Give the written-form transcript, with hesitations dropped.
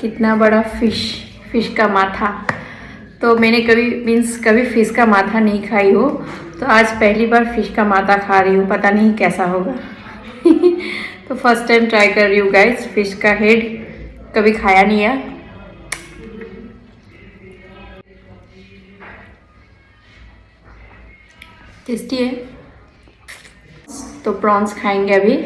कितना बड़ा फिश का माथा। तो मैंने कभी फिश का माथा नहीं खाई हो, तो आज पहली बार फिश का माथा खा रही हूँ, पता नहीं कैसा होगा। तो फर्स्ट टाइम ट्राई कर रही हूँ गाइस, फिश का हेड कभी खाया नहीं है। टेस्टी है। तो प्रॉन्स खाएंगे अभी।